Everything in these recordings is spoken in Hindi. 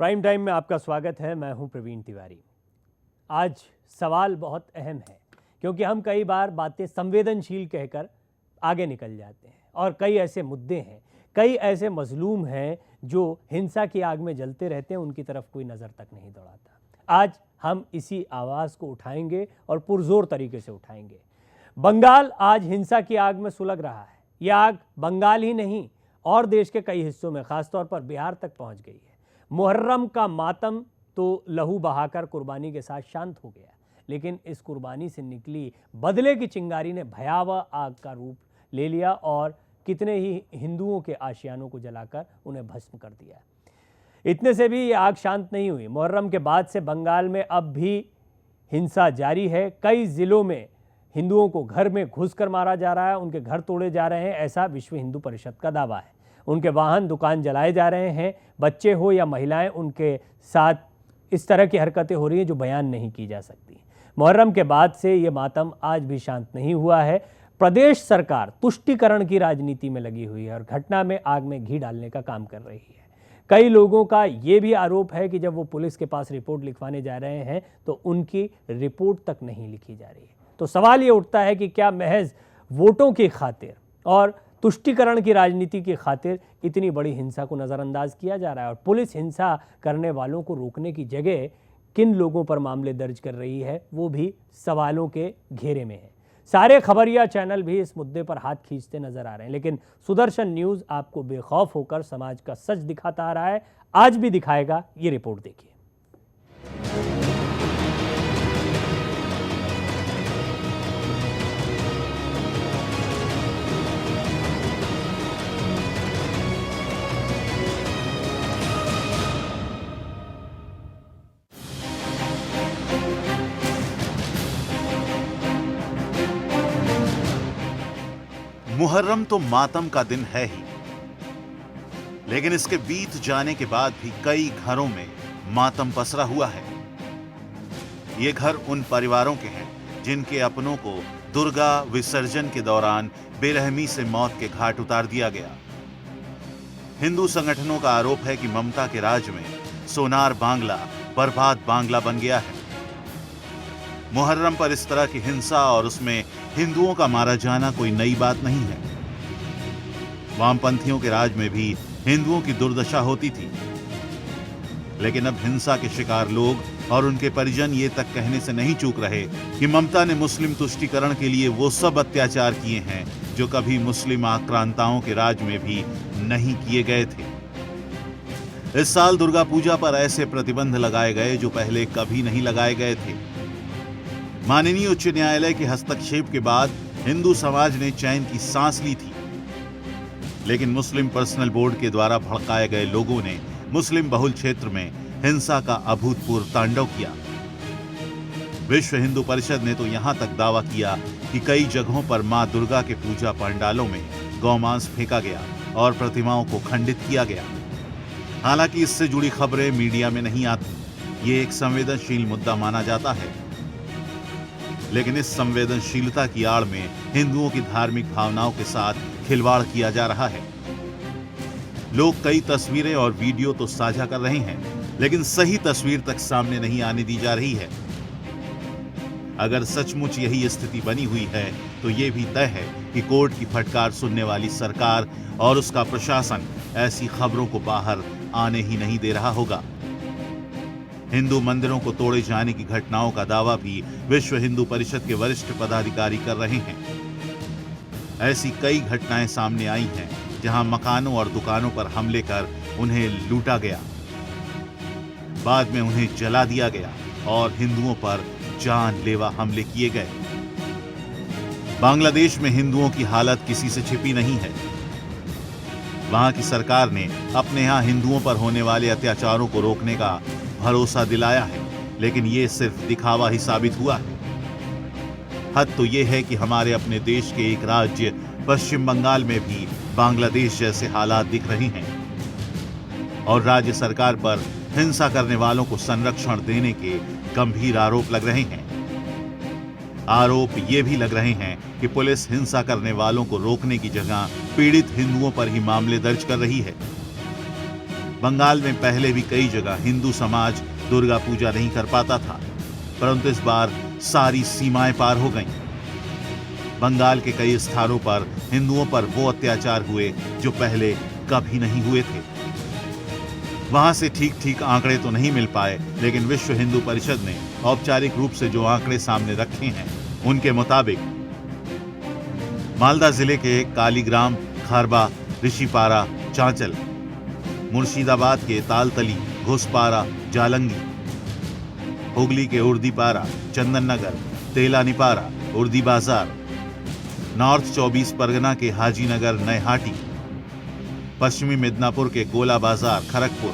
प्राइम टाइम में आपका स्वागत है। मैं हूं प्रवीण तिवारी। आज सवाल बहुत अहम है क्योंकि हम कई बार बातें संवेदनशील कहकर आगे निकल जाते हैं और कई ऐसे मुद्दे हैं, कई ऐसे मजलूम हैं जो हिंसा की आग में जलते रहते हैं, उनकी तरफ कोई नज़र तक नहीं दौड़ाता। आज हम इसी आवाज़ को उठाएंगे और पुरजोर तरीके से उठाएंगे। बंगाल आज हिंसा की आग में सुलग रहा है। यह आग बंगाल ही नहीं और देश के कई हिस्सों में, खासतौर पर बिहार तक पहुंच गई है। मुहर्रम का मातम तो लहू बहाकर कुर्बानी के साथ शांत हो गया, लेकिन इस कुर्बानी से निकली बदले की चिंगारी ने भयावह आग का रूप ले लिया और कितने ही हिंदुओं के आशियानों को जलाकर उन्हें भस्म कर दिया। इतने से भी ये आग शांत नहीं हुई। मुहर्रम के बाद से बंगाल में अब भी हिंसा जारी है। कई जिलों में हिंदुओं को घर में घुसकर मारा जा रहा है, उनके घर तोड़े जा रहे हैं, ऐसा विश्व हिंदू परिषद का दावा है। उनके वाहन, दुकान जलाए जा रहे हैं। बच्चे हो या महिलाएं, उनके साथ इस तरह की हरकतें हो रही हैं जो बयान नहीं की जा सकती। मुहर्रम के बाद से ये मातम आज भी शांत नहीं हुआ है। प्रदेश सरकार तुष्टीकरण की राजनीति में लगी हुई है और घटना में आग में घी डालने का काम कर रही है। कई लोगों का ये भी आरोप है कि जब वो पुलिस के पास रिपोर्ट लिखवाने जा रहे हैं तो उनकी रिपोर्ट तक नहीं लिखी जा रही है। तो सवाल ये उठता है कि क्या महज वोटों की खातिर और तुष्टीकरण की राजनीति की खातिर इतनी बड़ी हिंसा को नज़रअंदाज किया जा रहा है और पुलिस हिंसा करने वालों को रोकने की जगह किन लोगों पर मामले दर्ज कर रही है, वो भी सवालों के घेरे में है। सारे खबरिया चैनल भी इस मुद्दे पर हाथ खींचते नजर आ रहे हैं, लेकिन सुदर्शन न्यूज़ आपको बेखौफ होकर समाज का सच दिखाता आ रहा है। आज भी दिखाएगा। ये रिपोर्ट देखिए। मुहर्रम तो मातम का दिन है ही, लेकिन इसके बीत जाने के बाद भी कई घरों में मातम पसरा हुआ है। ये घर उन परिवारों के हैं जिनके अपनों को दुर्गा विसर्जन के दौरान बेरहमी से मौत के घाट उतार दिया गया। हिंदू संगठनों का आरोप है कि ममता के राज में सोनार बांग्ला बर्बाद बांग्ला बन गया है। मुहर्रम पर इस तरह की हिंसा और उसमें हिंदुओं का मारा जाना कोई नई बात नहीं है। वामपंथियों के राज में भी हिंदुओं की दुर्दशा होती थी, लेकिन अब हिंसा के शिकार लोग और उनके परिजन ये तक कहने से नहीं चूक रहे कि ममता ने मुस्लिम तुष्टीकरण के लिए वो सब अत्याचार किए हैं जो कभी मुस्लिम आक्रांताओं के राज में भी नहीं किए गए थे। इस साल दुर्गा पूजा पर ऐसे प्रतिबंध लगाए गए जो पहले कभी नहीं लगाए गए थे। माननीय उच्च न्यायालय के हस्तक्षेप के बाद हिंदू समाज ने चैन की सांस ली थी, लेकिन मुस्लिम पर्सनल बोर्ड के द्वारा भड़काए गए लोगों ने मुस्लिम बहुल क्षेत्र में हिंसा का अभूतपूर्व तांडव किया। विश्व हिंदू परिषद ने तो यहां तक दावा किया कि कई जगहों पर मां दुर्गा के पूजा पंडालों में गौमांस फेंका गया और प्रतिमाओं को खंडित किया गया। हालांकि इससे जुड़ी खबरें मीडिया में नहीं आती। ये एक संवेदनशील मुद्दा माना जाता है, लेकिन इस संवेदनशीलता की आड़ में हिंदुओं की धार्मिक भावनाओं के साथ खिलवाड़ किया जा रहा है। लोग कई तस्वीरें और वीडियो तो साझा कर रहे हैं, लेकिन सही तस्वीर तक सामने नहीं आने दी जा रही है। अगर सचमुच यही स्थिति बनी हुई है तो यह भी तय है कि कोर्ट की फटकार सुनने वाली सरकार और उसका प्रशासन ऐसी खबरों को बाहर आने ही नहीं दे रहा होगा। हिंदू मंदिरों को तोड़े जाने की घटनाओं का दावा भी विश्व हिंदू परिषद के वरिष्ठ पदाधिकारी कर रहे हैं। ऐसी कई घटनाएं सामने आई हैं जहां मकानों और दुकानों पर हमले कर उन्हें लूटा गया, बाद में उन्हें जला दिया गया और हिंदुओं पर जानलेवा हमले किए गए। बांग्लादेश में हिंदुओं की हालत किसी से छिपी नहीं है। वहां की सरकार ने अपने यहां हिंदुओं पर होने वाले अत्याचारों को रोकने का भरोसा दिलाया है, लेकिन ये सिर्फ दिखावा ही साबित हुआ है। हद तो ये है कि हमारे अपने देश के एक राज्य पश्चिम बंगाल में भी बांग्लादेश जैसे हालात दिख रहे हैं और राज्य सरकार पर हिंसा करने वालों को संरक्षण देने के गंभीर आरोप लग रहे हैं। आरोप ये भी लग रहे हैं कि पुलिस हिंसा करने वालों को रोकने की जगह पीड़ित हिंदुओं पर ही मामले दर्ज कर रही है। बंगाल में पहले भी कई जगह हिंदू समाज दुर्गा पूजा नहीं कर पाता था, परंतु इस बार सारी सीमाएं पार हो गईं। बंगाल के कई स्थानों पर हिंदुओं पर वो अत्याचार हुए जो पहले कभी नहीं हुए थे। वहां से ठीक आंकड़े तो नहीं मिल पाए, लेकिन विश्व हिंदू परिषद ने औपचारिक रूप से जो आंकड़े सामने रखे हैं उनके मुताबिक मालदा जिले के कालीग्राम, खारबा, ऋषिपारा, चांचल, मुर्शिदाबाद के तालतली, घोसपारा, जालंगी, हुगली के उर्दीपारा, चंदननगर, तेलानीपारा, उर्दी बाजार, नॉर्थ 24 परगना के हाजीनगर, नयहाटी, पश्चिमी मिदनापुर के गोला बाजार, खड़गपुर,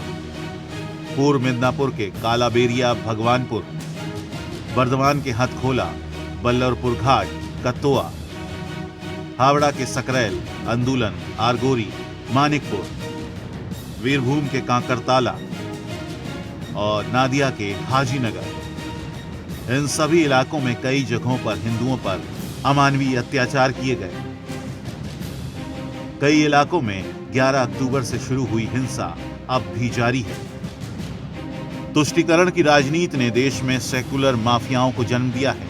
पूर्व मिदनापुर के कालाबेरिया, भगवानपुर, बर्धमान के हथखोला, बल्लरपुर घाट, कत्तोआ, हावड़ा के सकरैल, अंदुलन, आरगोरी, मानिकपुर, वीरभूम के कांकरताला और नादिया के हाजीनगर। इन सभी इलाकों में कई जगहों पर हिंदुओं पर अमानवीय अत्याचार किए गए। कई इलाकों में 11 अक्टूबर से शुरू हुई हिंसा अब भी जारी है। तुष्टीकरण की राजनीति ने देश में सेकुलर माफियाओं को जन्म दिया है।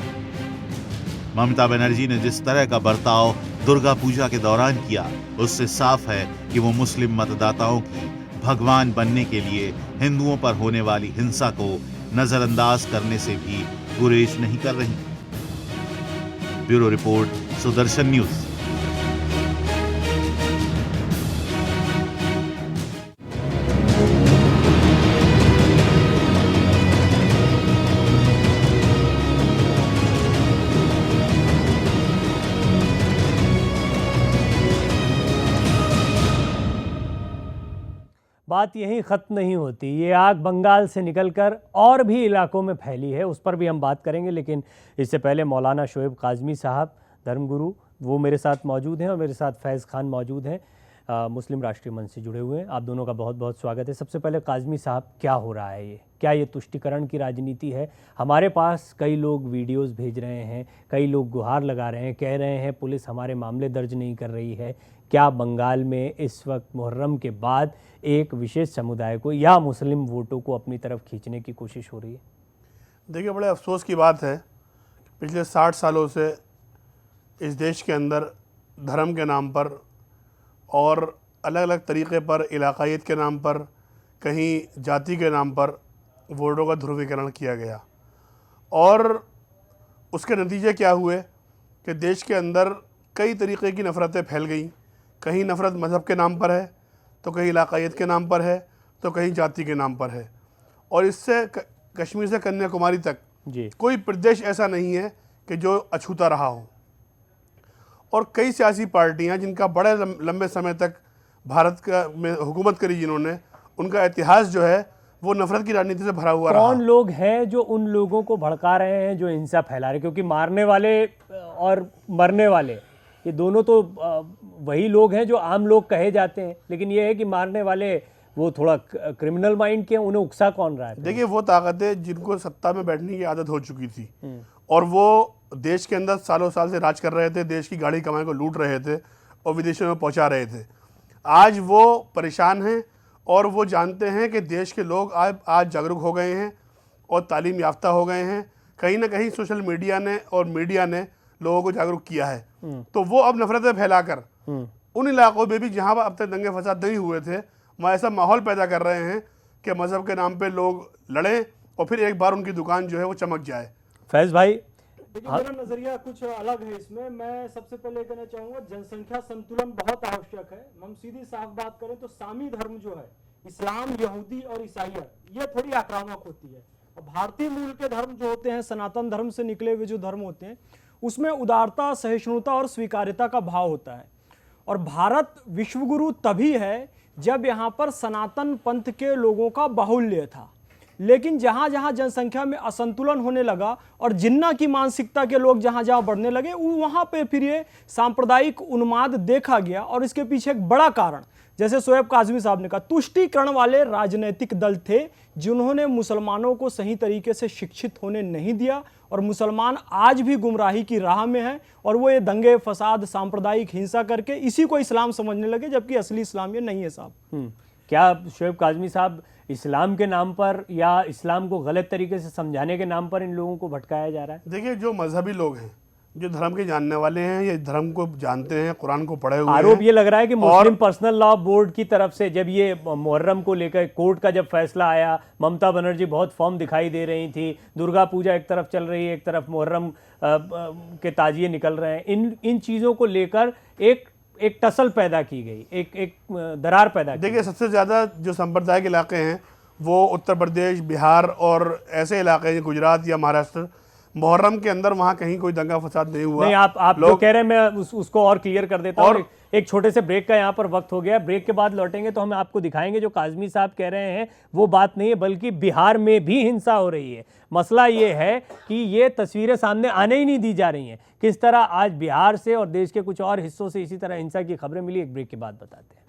ममता बनर्जी ने जिस तरह का बर्ताव दुर्गा पूजा के दौरान किया, उससे साफ है कि वो मुस्लिम मतदाताओं की भगवान बनने के लिए हिंदुओं पर होने वाली हिंसा को नजरअंदाज करने से भी गुरेज नहीं कर रही। Bureau report, Sudarshan news. बात यहीं ख़त्म नहीं होती। ये आग बंगाल से निकलकर और भी इलाकों में फैली है, उस पर भी हम बात करेंगे। लेकिन इससे पहले मौलाना शोएब काज़मी साहब, धर्मगुरु, वो मेरे साथ मौजूद हैं और मेरे साथ फैज़ खान मौजूद हैं, मुस्लिम राष्ट्रीय मंच से जुड़े हुए हैं। आप दोनों का बहुत बहुत स्वागत है। सबसे पहले काज़मी साहब, क्या हो रहा है ये? क्या ये तुष्टीकरण की राजनीति है? हमारे पास कई लोग वीडियोस भेज रहे हैं, कई लोग गुहार लगा रहे हैं, कह रहे हैं पुलिस हमारे मामले दर्ज नहीं कर रही है। क्या बंगाल में इस वक्त मुहर्रम के बाद एक विशेष समुदाय को या मुस्लिम वोटों को अपनी तरफ खींचने की कोशिश हो रही है? देखिए, बड़े अफसोस की बात है, पिछले 60 सालों से इस देश के अंदर धर्म के नाम पर और अलग अलग तरीक़े पर, इलाक़ायत के नाम पर, कहीं जाति के नाम पर वोटों का ध्रुवीकरण किया गया। और उसके नतीजे क्या हुए कि देश के अंदर कई तरीक़े की नफ़रतें फैल गईं। कहीं नफ़रत मज़हब के नाम पर है, तो कहीं इलाक़ायत के नाम पर है, तो कहीं जाति के नाम पर है। और इससे कश्मीर से कन्याकुमारी तक कोई प्रदेश ऐसा नहीं है कि जो अछूता रहा हो। और कई सियासी पार्टियां जिनका बड़े लंबे समय तक भारत का में हुकूमत करी, जिन्होंने, उनका इतिहास जो है वो नफरत की राजनीति से भरा हुआ रहा। कौन लोग हैं जो उन लोगों को भड़का रहे हैं जो हिंसा फैला रहे हैं? क्योंकि मारने वाले और मरने वाले ये दोनों तो वही लोग हैं जो आम लोग कहे जाते हैं, लेकिन ये है कि मारने वाले वो थोड़ा क्रिमिनल माइंड के, उन्हें उकसा कौन रहा है? देखिए, वो ताकतें जिनको सत्ता में बैठने की आदत हो चुकी थी और वो देश के अंदर सालों साल से राज कर रहे थे, देश की गाड़ी कमाई को लूट रहे थे और विदेशों में पहुंचा रहे थे, आज वो परेशान हैं और वो जानते हैं कि देश के लोग आज जागरूक हो गए हैं और तालीम याफ्ता हो गए हैं। कहीं ना कहीं सोशल मीडिया ने और मीडिया ने लोगों को जागरूक किया है। तो वो अब नफरतें फैलाकर उन इलाकों में भी जहाँ अब तक दंगे फसाद नहीं हुए थे, वहाँ ऐसा माहौल पैदा कर रहे हैं कि मज़हब के नाम पे लोग लड़ें और फिर एक बार उनकी दुकान जो है वो चमक जाए। फैज़ भाई, देखिए, मेरा नजरिया कुछ अलग है इसमें। मैं सबसे पहले कहना चाहूँगा, जनसंख्या संतुलन बहुत आवश्यक है। हम सीधी साफ बात करें तो सामी धर्म जो है, इस्लाम, यहूदी और ईसाइयत, ये थोड़ी आक्रामक होती है। और भारतीय मूल के धर्म जो होते हैं, सनातन धर्म से निकले हुए जो धर्म होते हैं, उसमें उदारता, सहिष्णुता और स्वीकार्यता का भाव होता है। और भारत विश्वगुरु तभी है जब यहाँ पर सनातन पंथ के लोगों का बाहुल्य था। लेकिन जहाँ जहाँ जनसंख्या में असंतुलन होने लगा और जिन्ना की मानसिकता के लोग जहाँ जहाँ बढ़ने लगे, वहाँ पे फिर ये सांप्रदायिक उन्माद देखा गया। और इसके पीछे एक बड़ा कारण, जैसे शोएब काज़मी साहब ने कहा, तुष्टीकरण वाले राजनीतिक दल थे जिन्होंने मुसलमानों को सही तरीके से शिक्षित होने नहीं दिया। और मुसलमान आज भी गुमराही की राह में हैं और वो ये दंगे फसाद, सांप्रदायिक हिंसा करके इसी को इस्लाम समझने लगे, जबकि असली इस्लाम ये नहीं है साहब। क्या शोएब काज़मी साहब इस्लाम के नाम पर या इस्लाम को गलत तरीके से समझाने के नाम पर इन लोगों को भटकाया जा रहा है? देखिए, जो मजहबी लोग हैं, जो धर्म के जानने वाले हैं, ये धर्म को जानते हैं, कुरान को पढ़े हुए आरोप हैं। ये लग रहा है कि मुस्लिम पर्सनल लॉ बोर्ड की तरफ से जब ये मुहर्रम को लेकर कोर्ट का जब फैसला आया, ममता बनर्जी बहुत फर्म दिखाई दे रही थी, दुर्गा पूजा एक तरफ चल रही है, एक तरफ मुहर्रम के ताजिए निकल रहे हैं, इन चीज़ों को लेकर एक टसल पैदा की गई, एक दरार पैदा की। देखिए, सबसे ज़्यादा जो सांप्रदायिक इलाके हैं वो उत्तर प्रदेश, बिहार और ऐसे इलाके हैं, गुजरात या महाराष्ट्र। मुहर्रम के अंदर वहाँ कहीं कोई दंगा फसाद नहीं हुआ। नहीं, आप जो कह रहे हैं मैं उसको और क्लियर कर देता हूँ। और एक छोटे से ब्रेक का यहाँ पर वक्त हो गया। ब्रेक के बाद लौटेंगे तो हम आपको दिखाएंगे जो काज़मी साहब कह रहे हैं वो बात नहीं है, बल्कि बिहार में भी हिंसा हो रही है। मसला ये है कि ये तस्वीरें सामने आने ही नहीं दी जा रही हैं। किस तरह आज बिहार से और देश के कुछ और हिस्सों से इसी तरह हिंसा की खबरें मिली, एक ब्रेक के बाद बताते हैं।